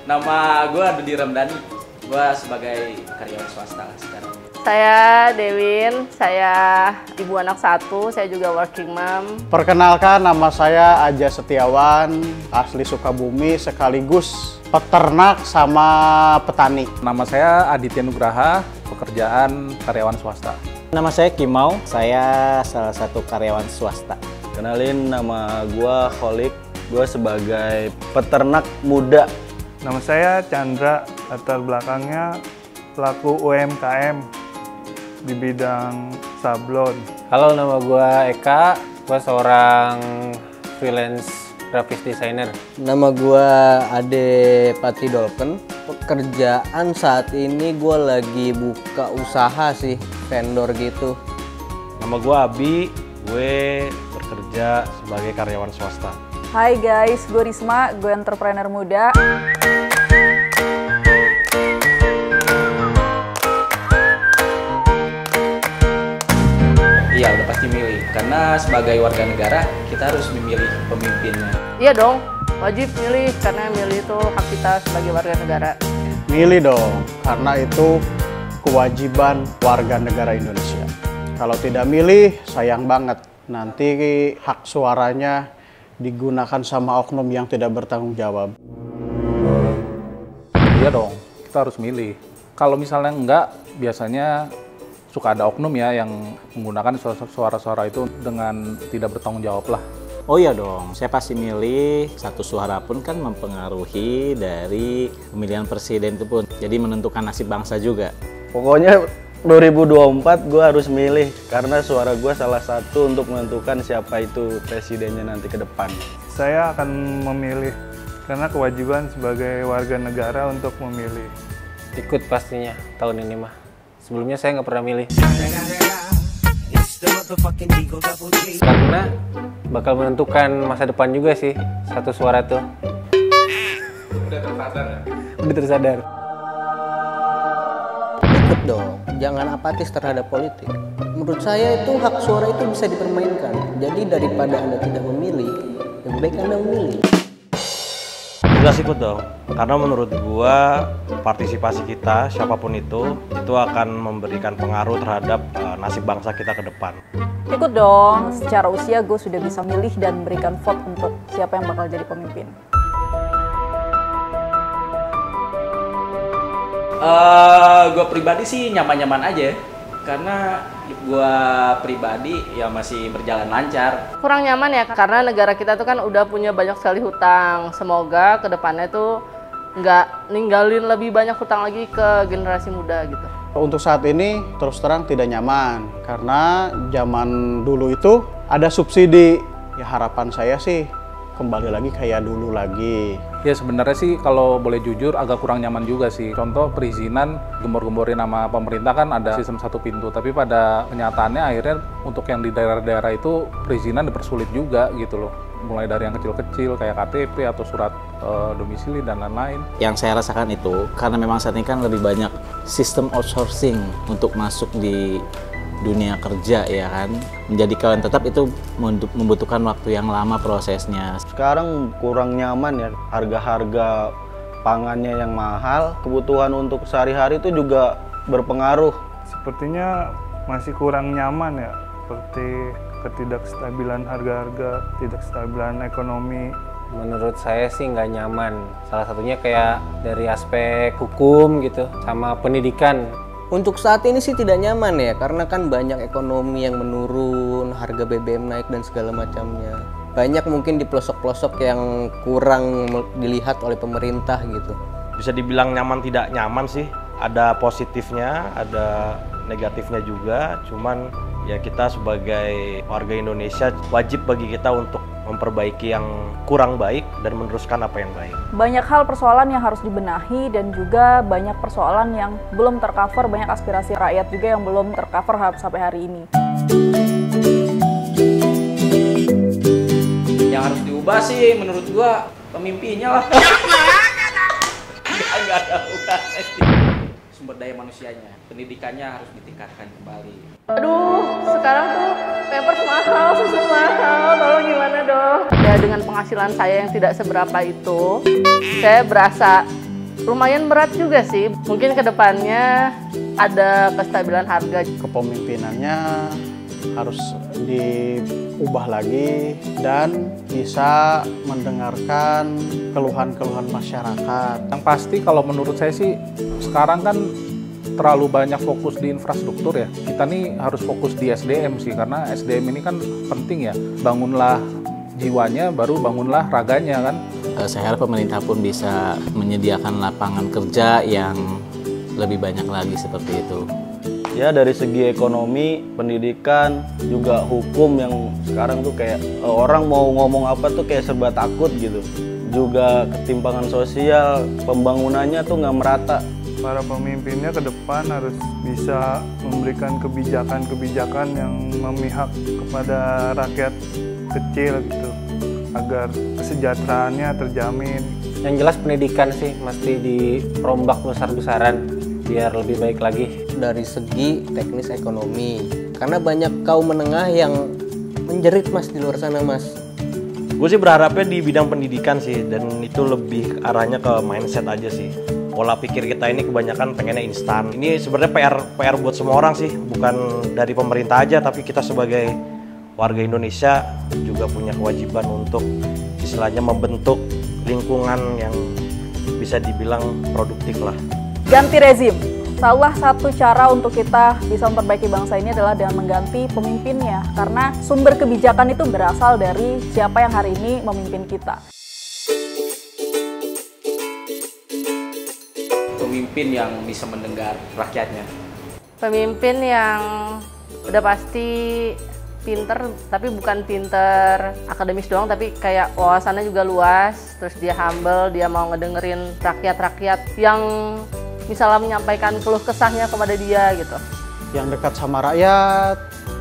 Nama gue Dudi Ramdhani. Gue sebagai karyawan swasta lah sekarang. Saya Dewin, saya ibu anak satu, saya juga working mom. Perkenalkan, nama saya Aja Setiawan, asli Sukabumi sekaligus peternak sama petani. Nama saya Aditya Nugraha, pekerjaan karyawan swasta. Nama saya Kimau, saya salah satu karyawan swasta. Kenalin, nama gua Kholik, gua sebagai peternak muda. Nama saya Chandra, latar belakangnya pelaku UMKM di bidang sablon. Halo, nama gue Eka, gue seorang freelance graphic designer. Nama gue Ade Pati Dolken. Pekerjaan saat ini gue lagi buka usaha sih, vendor gitu. Nama gue Abi, gue bekerja sebagai karyawan swasta. Hai guys, gue Risma, gue entrepreneur muda. Iya, udah pasti milih. Karena sebagai warga negara, kita harus memilih pemimpinnya. Iya dong, wajib milih karena milih itu hak kita sebagai warga negara. Milih dong, karena itu kewajiban warga negara Indonesia. Kalau tidak milih, sayang banget. Nanti hak suaranya digunakan sama oknum yang tidak bertanggung jawab. Iya dong, kita harus milih. Kalau misalnya enggak, biasanya suka ada oknum ya yang menggunakan suara-suara itu dengan tidak bertanggung jawab lah. Oh iya dong, saya pasti milih. Satu suara pun kan mempengaruhi dari pemilihan presiden itu pun. Jadi menentukan nasib bangsa juga. Pokoknya 2024 gue harus milih karena suara gue salah satu untuk menentukan siapa itu presidennya nanti ke depan. Saya akan memilih karena kewajiban sebagai warga negara untuk memilih. Ikut pastinya tahun ini mah. Sebelumnya saya nggak pernah milih. Karena bakal menentukan masa depan juga sih, satu suara tuh. Udah tersadar ya? Udah tersadar. Ikut dong, jangan apatis terhadap politik. Menurut saya itu hak suara itu bisa dipermainkan. Jadi daripada Anda tidak memilih, lebih baik Anda memilih. Jelas ikut dong, karena menurut gua partisipasi kita, siapapun itu akan memberikan pengaruh terhadap nasib bangsa kita ke depan. Ikut dong, secara usia gue sudah bisa milih dan berikan vote untuk siapa yang bakal jadi pemimpin. Gue pribadi sih nyaman-nyaman aja. Karena gue pribadi ya masih berjalan lancar. Kurang nyaman ya, karena negara kita tuh kan udah punya banyak sekali hutang. Semoga kedepannya tuh nggak ninggalin lebih banyak hutang lagi ke generasi muda gitu. Untuk saat ini terus terang tidak nyaman karena zaman dulu itu ada subsidi. Ya harapan saya sih kembali lagi kayak dulu lagi. Ya sebenarnya sih kalau boleh jujur agak kurang nyaman juga sih. Contoh perizinan gembor-gemborin nama pemerintah kan ada sistem satu pintu. Tapi pada kenyataannya akhirnya untuk yang di daerah-daerah itu perizinan dipersulit juga gitu loh. Mulai dari yang kecil-kecil kayak KTP atau surat domisili dan lain-lain. Yang saya rasakan itu karena memang saat ini kan lebih banyak sistem outsourcing untuk masuk di dunia kerja ya kan. Menjadi karyawan tetap itu membutuhkan waktu yang lama prosesnya. Sekarang kurang nyaman ya, harga-harga pangannya yang mahal, kebutuhan untuk sehari-hari itu juga berpengaruh. Sepertinya masih kurang nyaman ya, seperti ketidakstabilan harga-harga, ketidakstabilan ekonomi. Menurut saya sih nggak nyaman. Salah satunya kayak dari aspek hukum gitu, sama pendidikan. Untuk saat ini sih tidak nyaman ya, karena kan banyak ekonomi yang menurun, harga BBM naik dan segala macamnya. Banyak mungkin di pelosok-pelosok yang kurang dilihat oleh pemerintah gitu. Bisa dibilang nyaman tidak nyaman sih, ada positifnya, ada negatifnya juga. Cuman ya kita sebagai warga Indonesia wajib bagi kita untuk memperbaiki yang kurang baik dan meneruskan apa yang baik. Banyak hal persoalan yang harus dibenahi dan juga banyak persoalan yang belum tercover, banyak aspirasi rakyat juga yang belum tercover sampai hari ini. Yang harus diubah sih menurut gua pemimpinnya lah. Nggak ada hubungannya sih. Sumber daya manusianya, pendidikannya harus ditingkatkan kembali. Aduh, sekarang tuh pampers mahal, susu mahal, tolong gimana dong? Ya dengan penghasilan saya yang tidak seberapa itu, saya berasa Lumayan berat juga sih. Mungkin kedepannya ada kestabilan harga. Kepemimpinannya harus diubah lagi dan bisa mendengarkan keluhan-keluhan masyarakat. Yang pasti kalau menurut saya sih sekarang kan terlalu banyak fokus di infrastruktur ya. Kita nih harus fokus di SDM sih, karena SDM ini kan penting ya. Bangunlah jiwanya, baru bangunlah raganya kan. Saya harap pemerintah pun bisa menyediakan lapangan kerja yang lebih banyak lagi seperti itu. Ya dari segi ekonomi, pendidikan, juga hukum yang sekarang tuh kayak orang mau ngomong apa tuh kayak serba takut gitu. Juga ketimpangan sosial, pembangunannya tuh nggak merata. Para pemimpinnya ke depan harus bisa memberikan kebijakan-kebijakan yang memihak kepada rakyat kecil gitu, agar kesejahteraannya terjamin. Yang jelas pendidikan sih mesti dirombak besar-besaran biar lebih baik lagi. Dari segi teknis ekonomi, karena banyak kaum menengah yang menjerit Mas di luar sana, Mas. Gue sih berharapnya di bidang pendidikan sih, dan itu lebih arahnya ke mindset aja sih. Pola pikir kita ini kebanyakan pengennya instan. Ini sebenarnya PR buat semua orang sih, bukan dari pemerintah aja, tapi kita sebagai warga Indonesia juga punya kewajiban untuk istilahnya membentuk lingkungan yang bisa dibilang produktif lah. Ganti rezim. Salah satu cara untuk kita bisa memperbaiki bangsa ini adalah dengan mengganti pemimpinnya. Karena sumber kebijakan itu berasal dari siapa yang hari ini memimpin kita. Pemimpin yang bisa mendengar rakyatnya. Pemimpin yang udah pasti pinter, tapi bukan pinter akademis doang, tapi kayak wawasannya juga luas. Terus dia humble, dia mau ngedengerin rakyat-rakyat yang misalnya menyampaikan keluh kesahnya kepada dia gitu. Yang dekat sama rakyat,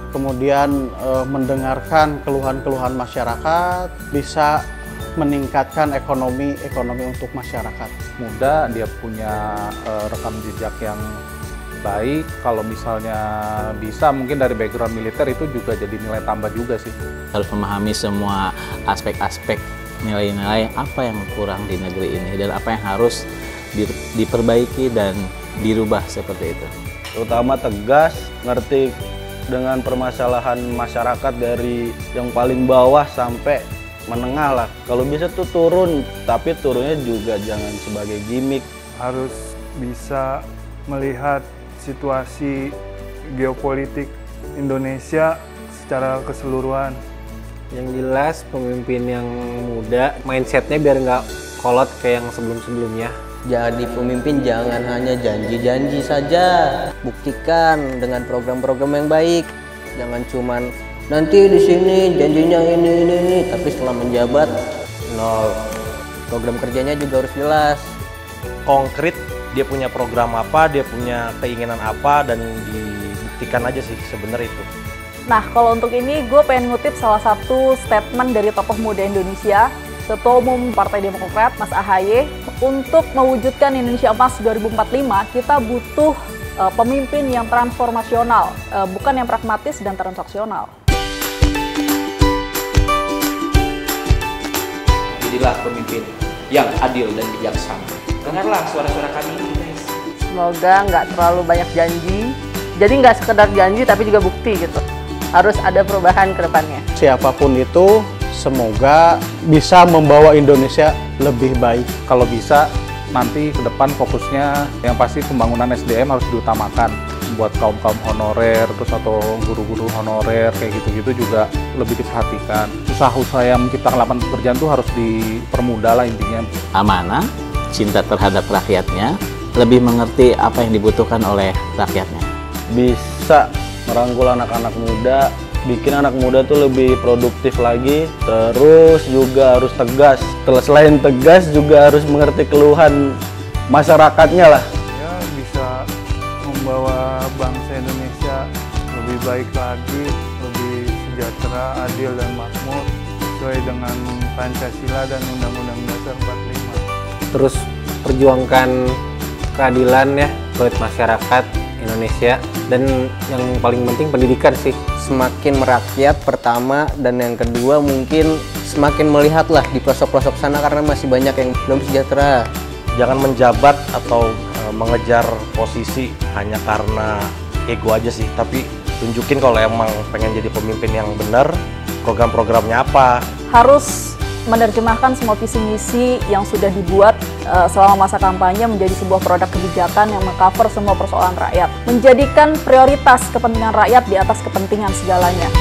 kemudian mendengarkan keluhan-keluhan masyarakat, bisa meningkatkan ekonomi untuk masyarakat. Muda, dia punya rekam jejak yang baik. Kalau misalnya bisa mungkin dari background militer itu juga jadi nilai tambah juga sih. Harus memahami semua aspek-aspek nilai-nilai apa yang kurang di negeri ini dan apa yang harus diperbaiki dan dirubah seperti itu. Terutama tegas, ngerti dengan permasalahan masyarakat dari yang paling bawah sampai menengah lah. Kalau bisa tuh turun, tapi turunnya juga jangan sebagai gimmick. Harus bisa melihat situasi geopolitik Indonesia secara keseluruhan. Yang jelas pemimpin yang muda mindsetnya biar nggak kolot kayak yang sebelum-sebelumnya. Jadi pemimpin jangan hanya janji-janji saja, buktikan dengan program-program yang baik. Jangan cuman nanti di sini janjinya ini, tapi setelah menjabat nol. Program kerjanya juga harus jelas, konkret. Dia punya program apa, dia punya keinginan apa, dan dibuktikan aja sih sebenarnya itu. Nah, kalau untuk ini gue pengen ngutip salah satu statement dari tokoh muda Indonesia, Ketua Umum Partai Demokrat, Mas AHY. Untuk mewujudkan Indonesia Emas 2045, kita butuh pemimpin yang transformasional, bukan yang pragmatis dan transaksional. Jadilah pemimpin yang adil dan bijaksana. Dengarlah suara-suara kami ini, guys. Semoga nggak terlalu banyak janji, jadi nggak sekedar janji tapi juga bukti gitu. Harus ada perubahan ke depannya. Siapapun itu, semoga bisa membawa Indonesia lebih baik. Kalau bisa nanti ke depan fokusnya yang pasti pembangunan SDM harus diutamakan. Buat kaum-kaum honorer terus atau guru-guru honorer kayak gitu-gitu juga lebih diperhatikan. Usaha-usaha yang menciptakan lapangan pekerjaan itu harus dipermudah lah intinya. Amanah, cinta terhadap rakyatnya, lebih mengerti apa yang dibutuhkan oleh rakyatnya. Bisa merangkul anak-anak muda, bikin anak muda tuh lebih produktif lagi, terus juga harus tegas. Selain tegas juga harus mengerti keluhan masyarakatnya lah. Ya, bisa membawa bangsa Indonesia lebih baik lagi, lebih sejahtera, adil dan makmur sesuai dengan Pancasila dan Undang-Undang Dasar 45. Terus perjuangkan keadilan ya buat masyarakat Indonesia, dan yang paling penting pendidikan sih. Semakin merakyat pertama, dan yang kedua mungkin semakin melihatlah di pelosok-pelosok sana karena masih banyak yang belum sejahtera. Jangan menjabat atau mengejar posisi hanya karena ego aja sih, tapi tunjukin kalau emang pengen jadi pemimpin yang benar, program-programnya apa. Harus menerjemahkan semua visi misi yang sudah dibuat selama masa kampanye menjadi sebuah produk kebijakan yang mengcover semua persoalan rakyat. Menjadikan prioritas kepentingan rakyat di atas kepentingan segalanya.